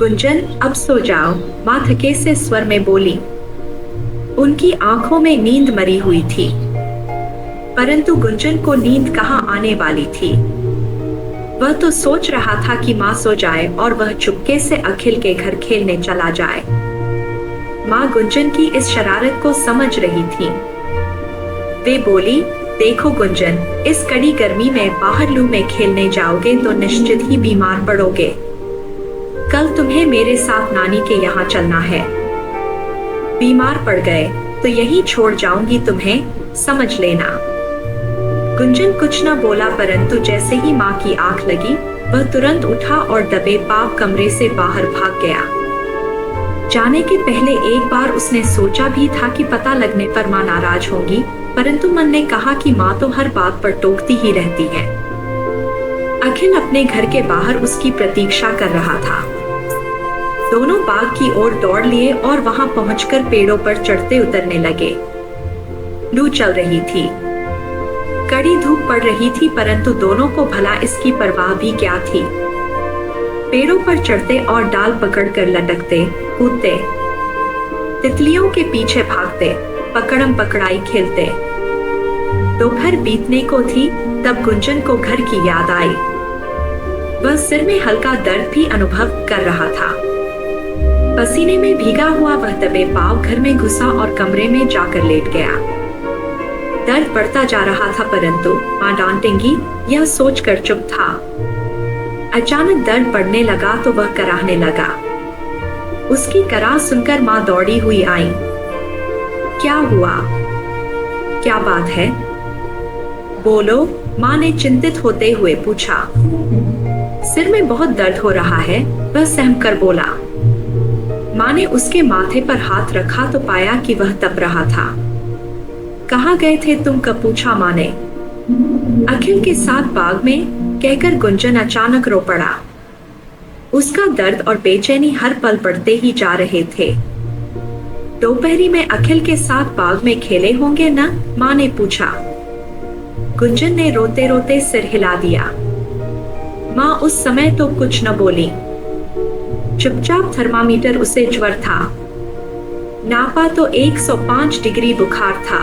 गुंजन, अब सो जाओ, माँ थके से स्वर में बोली। उनकी आंखों में नींद मरी हुई थी, परंतु गुंजन को नींद कहाँ आने वाली थी। वह तो सोच रहा था कि माँ सो जाए और वह चुपके से अखिल के घर खेलने चला जाए। माँ गुंजन की इस शरारत को समझ रही थी। वे बोली, देखो गुंजन, इस कड़ी गर्मी में बाहर लू में खेलने जाओगे तो निश्चित ही बीमार पड़ोगे। कल तुम्हें मेरे साथ नानी के यहाँ चलना है। बीमार पड़ गए तो यही छोड़ जाऊंगी तुम्हें, समझ लेना। गुंजन कुछ न बोला, परंतु जैसे ही माँ की आंख लगी वह तुरंत उठा और दबे पांव कमरे से बाहर भाग गया। जाने के पहले एक बार उसने सोचा भी था कि पता लगने पर माँ नाराज होंगी, परंतु मन ने कहा कि माँ तो हर बात पर टोकती ही रहती है। अखिल अपने घर के बाहर उसकी प्रतीक्षा कर रहा था। दोनों बाग की ओर दौड़ लिए और वहां पहुंचकर पेड़ों पर चढ़ते उतरने लगे। लू चल रही थी, कड़ी धूप पड़ रही थी, परंतु दोनों को भला इसकी परवाह भी क्या थी। पेड़ों पर चढ़ते और डाल पकड़कर लटकते, कूदते, तितलियों के पीछे भागते, पकड़म पकड़ाई खेलते। दोपहर बीतने को थी तब गुंजन को घर की याद आई। वह सिर में हल्का दर्द भी अनुभव कर रहा था। पसीने में भीगा हुआ वह दबे पांव घर में घुसा और कमरे में जाकर लेट गया। दर्द बढ़ता जा रहा था, परंतु माँ डांटेंगी यह सोचकर चुप था। अचानक दर्द बढ़ने लगा तो वह कराहने लगा। उसकी कराह सुनकर माँ दौड़ी हुई आई। क्या हुआ, क्या बात है, बोलो, माँ ने चिंतित होते हुए पूछा। सिर में बहुत दर्द हो रहा है, वह सहमकर बोला। माँ ने उसके माथे पर हाथ रखा तो पाया कि वह तप रहा था। कहाँ गए थे तुम, कब पूछा माँ ने। अखिल के साथ बाग में, कहकर गुंजन अचानक रो पड़ा। उसका दर्द और बेचैनी हर पल बढ़ते ही जा रहे थे। दोपहरी में अखिल के साथ बाग में खेले होंगे ना, माँ ने पूछा। गुंजन ने रोते रोते सिर हिला दिया। माँ उस समय तो कुछ न बोली, चुपचाप। थर्मामीटर उसे ज्वर था, नापा तो 105 डिग्री बुखार था।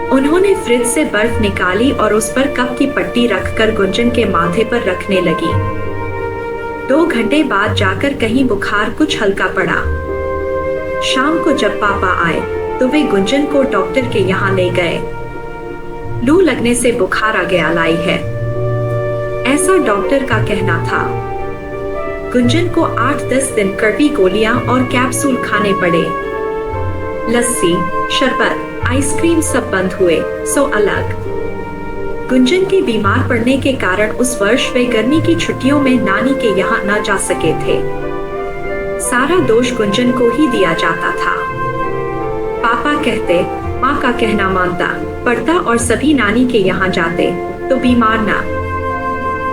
उन्होंने फ्रिज से बर्फ निकाली और उस पर कप की पट्टी रखकर गुंजन के माथे पर रखने लगी। 2 घंटे बाद जाकर कहीं बुखार कुछ हल्का पड़ा। शाम को जब पापा आए तो वे गुंजन को डॉक्टर के यहाँ ले गए। लू लगने से बुखार आ गया लाई है, ऐसा डॉक्टर का कहना था। गुंजन को 8-10 दिन कड़वी गोलियां और कैप्सूल खाने पड़े। लस्सी, शरबत, आइसक्रीम सब बंद हुए, सो अलग। गुंजन के बीमार पड़ने के कारण उस वर्ष वे गर्मी की छुट्टियों में नानी के यहाँ न जा सके थे। सारा दोष गुंजन को ही दिया जाता था। पापा कहते, माँ का कहना मानता, पढ़ता और सभी नानी के यहाँ जाते तो बीमार ना।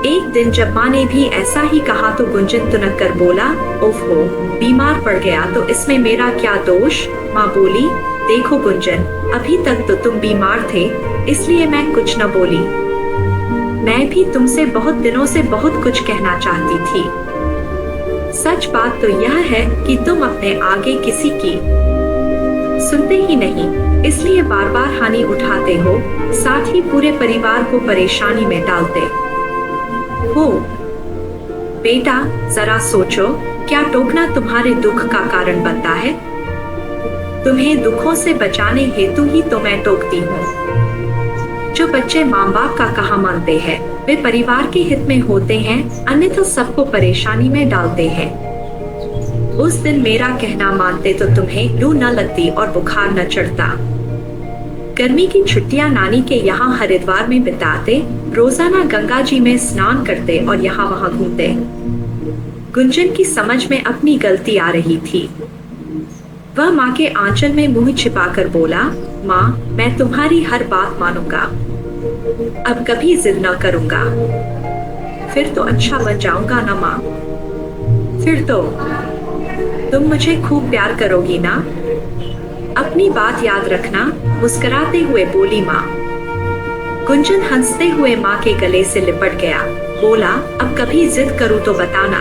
एक दिन जब माँ ने भी ऐसा ही कहा तो गुंजन तुनक कर बोला, ओफो, बीमार पड़ गया तो इसमें मेरा क्या दोष। माँ बोली, देखो गुंजन, अभी तक तो तुम बीमार थे, इसलिए मैं कुछ न बोली। मैं भी तुमसे बहुत दिनों से बहुत कुछ कहना चाहती थी। सच बात तो यह है कि तुम अपने आगे किसी की सुनते ही नहीं, इसलिए बार बार हानि उठाते हो, साथ ही पूरे परिवार को परेशानी में डालते हो। बेटा जरा सोचो, क्या टोकना तुम्हारे दुख का कारण बनता है? तुम्हें दुखों से बचाने हेतु ही तो मैं टोकती हूँ। जो बच्चे माँ बाप का कहा मानते हैं वे परिवार के हित में होते हैं, अन्यथा सबको परेशानी में डालते हैं। उस दिन मेरा कहना मानते तो तुम्हें लू न लगती और बुखार न चढ़ता। गर्मी की छुट्टियां नानी के यहाँ हरिद्वार में बिताते, रोजाना गंगा जी में स्नान करते और यहाँ वहाँ घूमते। गुंजन की समझ में अपनी गलती आ रही थी। वह माँ के आंचल में मुंह छिपाकर बोला, माँ मैं तुम्हारी हर बात मानूंगा, अब कभी जिद न करूंगा। फिर तो अच्छा बन जाऊंगा ना माँ, फिर तो तुम मुझे खूब प्यार करोगी ना। अपनी बात याद रखना, मुस्कुराते हुए बोली माँ। गुंजन हंसते हुए माँ के गले से लिपट गया, बोला, अब कभी जिद करूँ तो बताना।